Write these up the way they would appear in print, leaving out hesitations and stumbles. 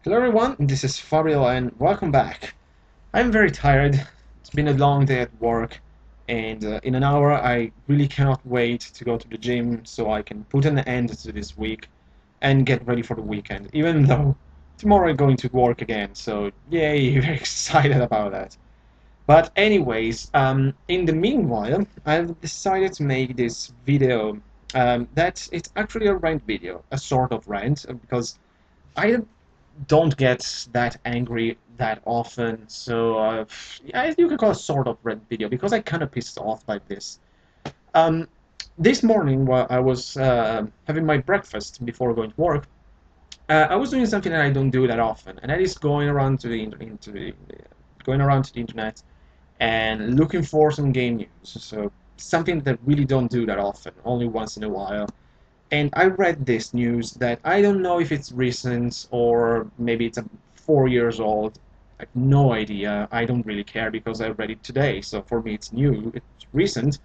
Hello everyone, this is Fabio and welcome back. I'm very tired. It's been a long day at work and in an hour I really cannot wait to go to the gym so I can put an end to this week and get ready for the weekend, even though tomorrow I'm going to work again, so yay, very excited about that. But anyways, in the meanwhile, I've decided to make this video that it's actually a rant video, a sort of rant, because I don't get that angry that often. So yeah, you can call it sort of red video because I kind of pissed off by this. Um, this morning while I was having my breakfast before going to work, I was doing something that I don't do that often, and that is going around to the going around to the internet and looking for some game news. So something that really don't do that often, only once in a while. And I read this news that I don't know if it's recent or maybe it's 4 years old. I have no idea. I don't really care because I read it today. So for me, it's new, it's recent.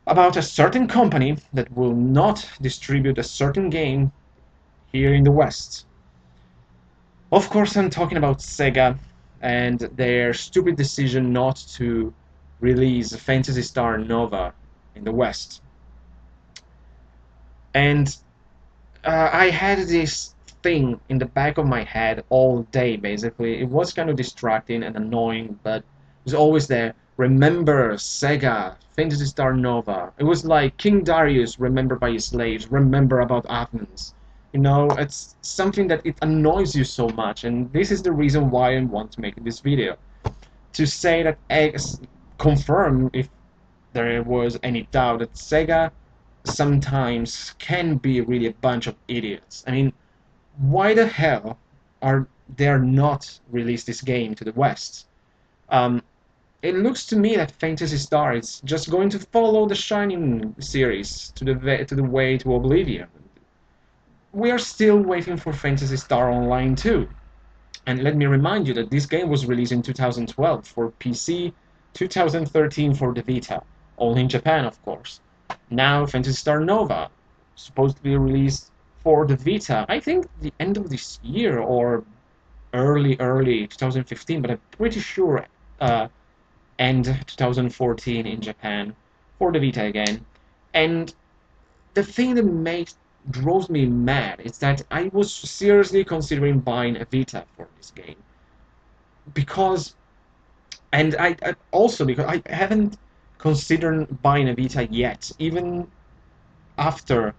About a certain company that will not distribute a certain game here in the West. Of course, I'm talking about Sega and their stupid decision not to release Phantasy Star Nova in the West. And I had this thing in the back of my head all day, basically. It was kind of distracting and annoying, but it was always there. Remember Sega, Phantasy Star Nova. It was like King Darius, remember by his slaves, remember about Athens. You know, it's something that it annoys you so much, and this is the reason why I want to make this video. To say that, confirm if there was any doubt that Sega sometimes can be really a bunch of idiots. I mean, why the hell are they not release this game to the West? Um, it looks to me that Phantasy Star is just going to follow the Shining series to the way to oblivion. We are still waiting for Phantasy Star Online 2. And let me remind you that this game was released in 2012 for PC, 2013 for the Vita, only in Japan, of course. Now, Phantasy Star Nova, supposed to be released for the Vita, I think the end of this year or early 2015, but I'm pretty sure end 2014 in Japan for the Vita again. And the thing that makes drove me mad is that I was seriously considering buying a Vita for this game because, and I also because I haven't considered buying a Vita yet, even after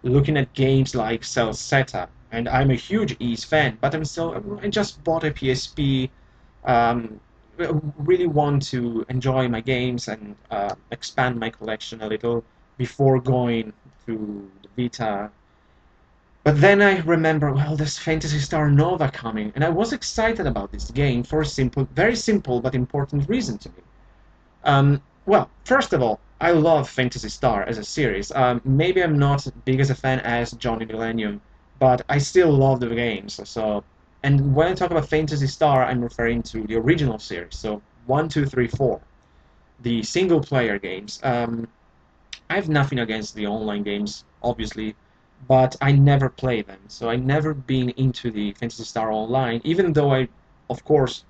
looking at games like Celceta, and I'm a huge East fan, but I just bought a PSP. Um, really want to enjoy my games and expand my collection a little before going to the Vita. But then I remember, well, there's Phantasy Star Nova coming, and I was excited about this game for a simple, very simple but important reason to me. Well, first of all, I love Phantasy Star as a series. Maybe I'm not big as a fan as Johnny Millennium, but I still love the games. So, and when I talk about Phantasy Star, I'm referring to the original series. So, 1, 2, 3, 4, the single-player games. I have nothing against the online games, obviously, but I never play them. So I never been into the Phantasy Star Online, even though I, of course,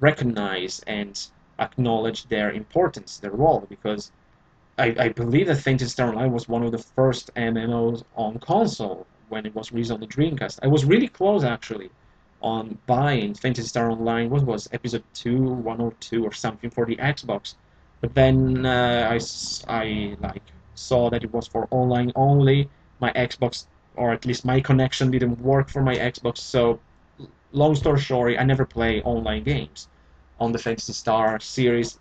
recognize and acknowledge their importance, their role, because I believe that Phantasy Star Online was one of the first MMOs on console when it was released on the Dreamcast. I was really close, actually, on buying Phantasy Star Online. What was episode 2, 102 or something for the Xbox? But then I like saw that it was for online only. My Xbox, or at least my connection, didn't work for my Xbox. So, long story short, I never play online games on the Phantasy Star series.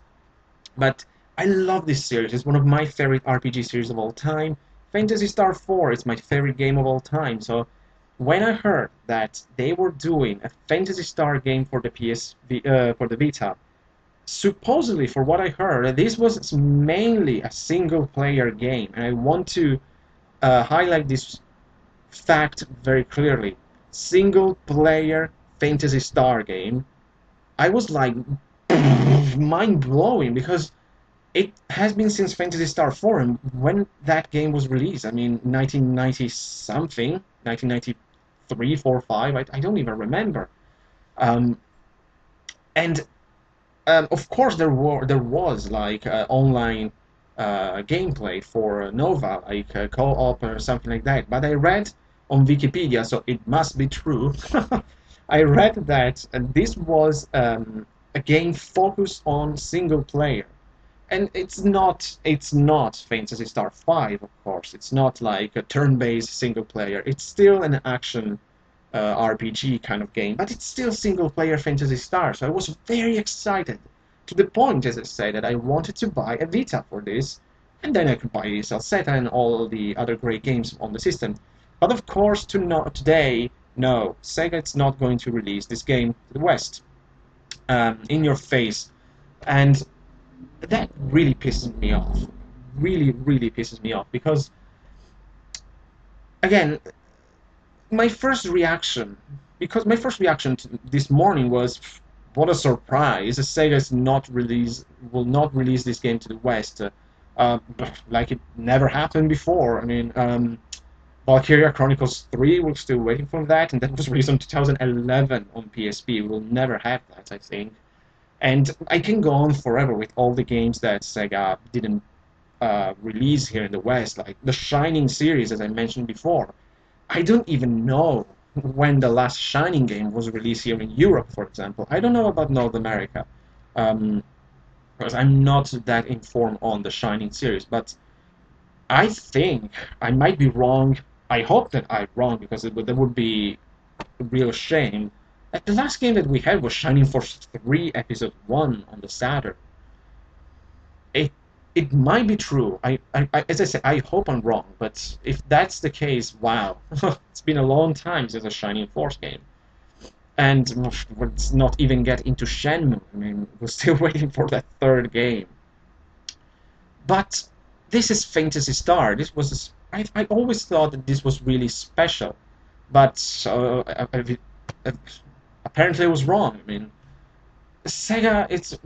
But I love this series. It's one of my favorite RPG series of all time. Phantasy Star 4 is my favorite game of all time. So when I heard that they were doing a Phantasy Star game for the for the Vita, supposedly, for what I heard, this was mainly a single-player game, and I want to highlight this fact very clearly. Single-player Phantasy Star game. I was like mind-blowing because it has been since Phantasy Star 4, and when that game was released, I mean, 1990 something, 1993, 3, 4, 5. I don't even remember. Um, and of course, there was like online gameplay for Nova, like co-op or something like that. But I read on Wikipedia, so it must be true. I read that this was a game focused on single player, and it's not Phantasy Star 5, of course. It's not like a turn-based single player. It's still an action RPG kind of game, but it's still single player Phantasy Star. So I was very excited to the point, as I said, that I wanted to buy a Vita for this, and then I could buy Salsetta and all the other great games on the system. But of course, today, no, Sega is not going to release this game to the West, in your face, and that really pisses me off. Really, really pisses me off because, again, my first reaction to this morning was, what a surprise! Sega will not release this game to the West, like it never happened before. I mean, Valkyria Chronicles 3, we're still waiting for that, and that was released in 2011 on PSP. We'll never have that, I think. And I can go on forever with all the games that Sega didn't release here in the West, like the Shining series, as I mentioned before. I don't even know when the last Shining game was released here in Europe, for example. I don't know about North America, um, because I'm not that informed on the Shining series. But I think I might be wrong. I hope that I'm wrong, because that would be a real shame. The last game that we had was Shining Force 3 Episode 1 on the Saturn. It it might be true. As I said, I hope I'm wrong, but if that's the case, wow, it's been a long time since a Shining Force game, and let's not even get into Shenmue. I mean, we're still waiting for that third game. But this is Phantasy Star. I always thought that this was really special, but apparently I was wrong. I mean, Sega,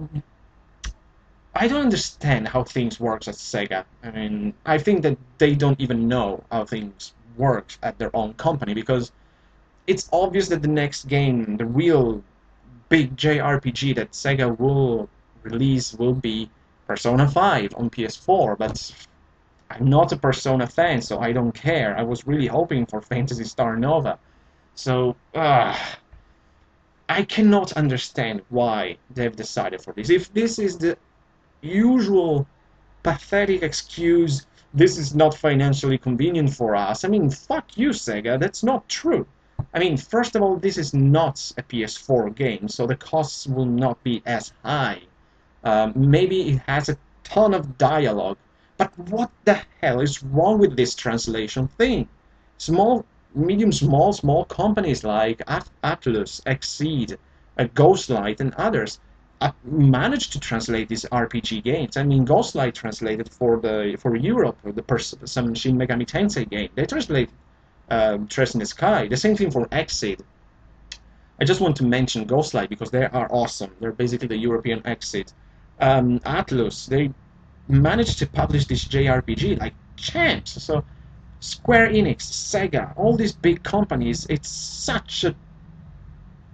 I don't understand how things work at Sega. I mean, I think that they don't even know how things work at their own company, because it's obvious that the next game, the real big JRPG that Sega will release, will be Persona 5 on PS4, but I'm not a Persona fan, so I don't care. I was really hoping for Phantasy Star Nova. So, I cannot understand why they've decided for this. If this is the usual pathetic excuse, this is not financially convenient for us. I mean, fuck you, Sega, that's not true. I mean, first of all, this is not a PS4 game, so the costs will not be as high. Maybe it has a ton of dialogue, but what the hell is wrong with this translation thing? Small companies like Atlus, Exceed, Ghostlight, and others managed to translate these RPG games. I mean, Ghostlight translated for Europe some Shin Megami Tensei game. They translated Trace in the Sky. The same thing for Exceed. I just want to mention Ghostlight because they are awesome. They're basically the European Exceed. Atlus, they managed to publish this JRPG like champs. So Square Enix, Sega, all these big companies, it's such an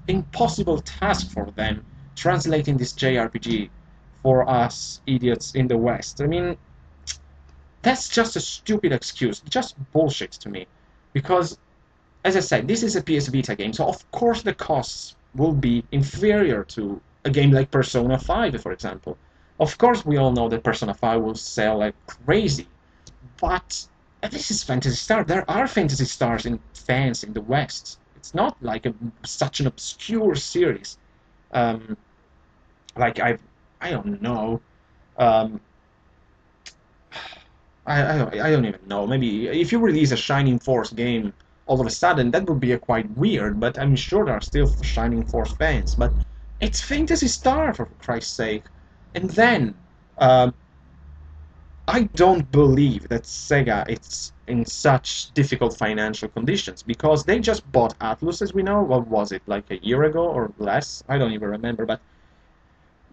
impossible task for them translating this JRPG for us idiots in the West. I mean, that's just a stupid excuse, just bullshit to me. Because, as I said, this is a PS Vita game, so of course the costs will be inferior to a game like Persona 5, for example. Of course, we all know that Persona 5 will sell like crazy, but this is Phantasy Star. There are Phantasy Stars in fans in the West. It's not like such an obscure series. Um, like I don't know. Um, I don't even know. Maybe if you release a Shining Force game all of a sudden, that would be a quite weird. But I'm sure there are still Shining Force fans. But it's Phantasy Star, for Christ's sake. And then I don't believe that Sega is in such difficult financial conditions, because they just bought Atlus, as we know. What was it, like a year ago or less? I don't even remember. But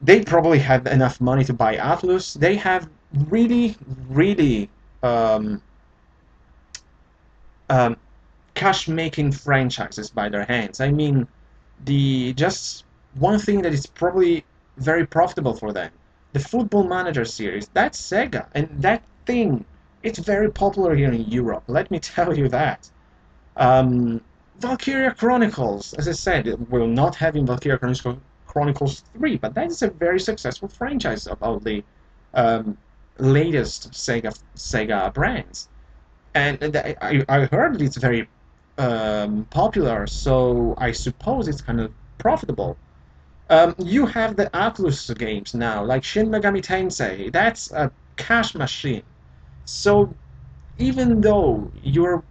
they probably had enough money to buy Atlus. They have really, really um, cash-making franchises by their hands. I mean, the just one thing that is probably very profitable for them, the Football Manager series, that's Sega, and that thing, it's very popular here in Europe. Let me tell you that. Um, Valkyria Chronicles, as I said, it will not have in Valkyria Chronicles 3, but that is a very successful franchise about the um, latest Sega brands. And I heard it's very popular, so I suppose it's kind of profitable. You have the Atlus games now, like Shin Megami Tensei. That's a cash machine. So even though you're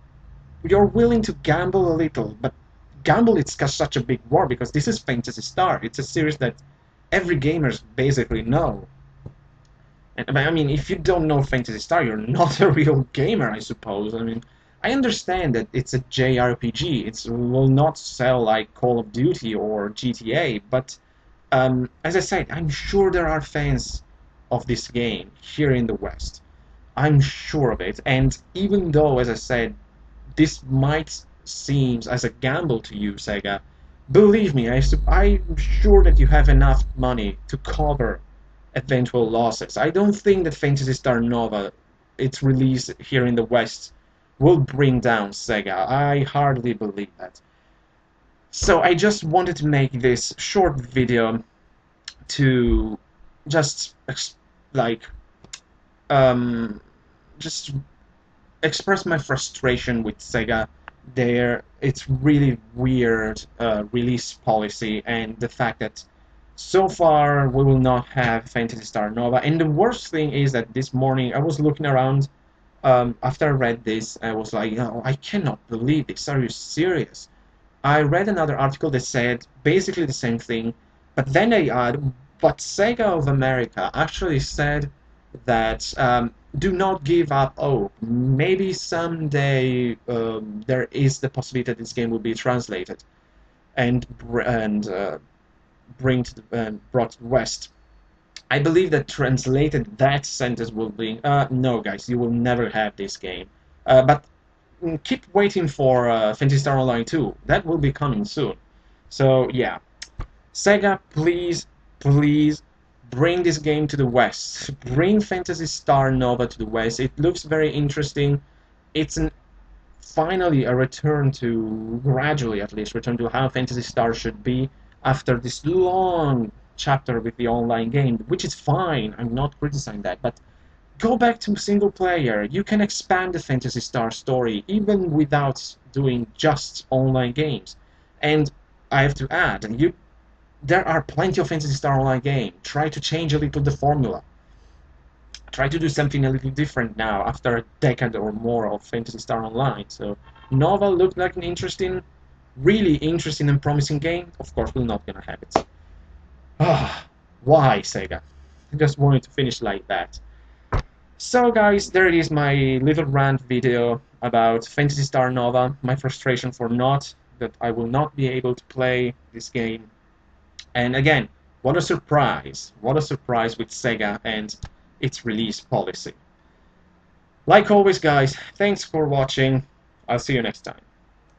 willing to gamble a little, but gamble it's such a big word because this is Phantasy Star. It's a series that every gamers basically know. And I mean, if you don't know Phantasy Star, you're not a real gamer, I suppose. I mean, I understand that it's a JRPG. It will not sell like Call of Duty or GTA, but as I said, I'm sure there are fans of this game here in the West. I'm sure of it. And even though, as I said, this might seem as a gamble to you, Sega, believe me, I'm sure that you have enough money to cover eventual losses. I don't think that Phantasy Star Nova, its release here in the West, will bring down Sega. I hardly believe that. So I just wanted to make this short video to just like um, just express my frustration with Sega. It's really weird release policy, and the fact that so far we will not have Phantasy Star Nova. And the worst thing is that this morning I was looking around after I read this. I was like, oh, I cannot believe this. Are you serious? I read another article that said basically the same thing, but then they add, but Sega of America actually said that do not give up hope. Maybe someday there is the possibility that this game will be translated and brought to the West. I believe that translated that sentence will be no, guys, you will never have this game. But keep waiting for Phantasy Star Online 2. That will be coming soon. So yeah, Sega, please, please bring this game to the West. Bring Phantasy Star Nova to the West. It looks very interesting. It's finally a return to, gradually at least, return to how Phantasy Star should be after this long chapter with the online game, which is fine. I'm not criticizing that, but go back to single player. You can expand the Phantasy Star story even without doing just online games. And I have to add, there are plenty of Phantasy Star Online games. Try to change a little the formula. Try to do something a little different now after a decade or more of Phantasy Star Online. So Nova looked like an interesting, really interesting and promising game. Of course, we're not gonna have it. Ah, why, Sega? I just wanted to finish like that. So guys, there it is, my little rant video about Phantasy Star Nova, my frustration for that I will not be able to play this game. And again, what a surprise with Sega and its release policy. Like always guys, thanks for watching, I'll see you next time.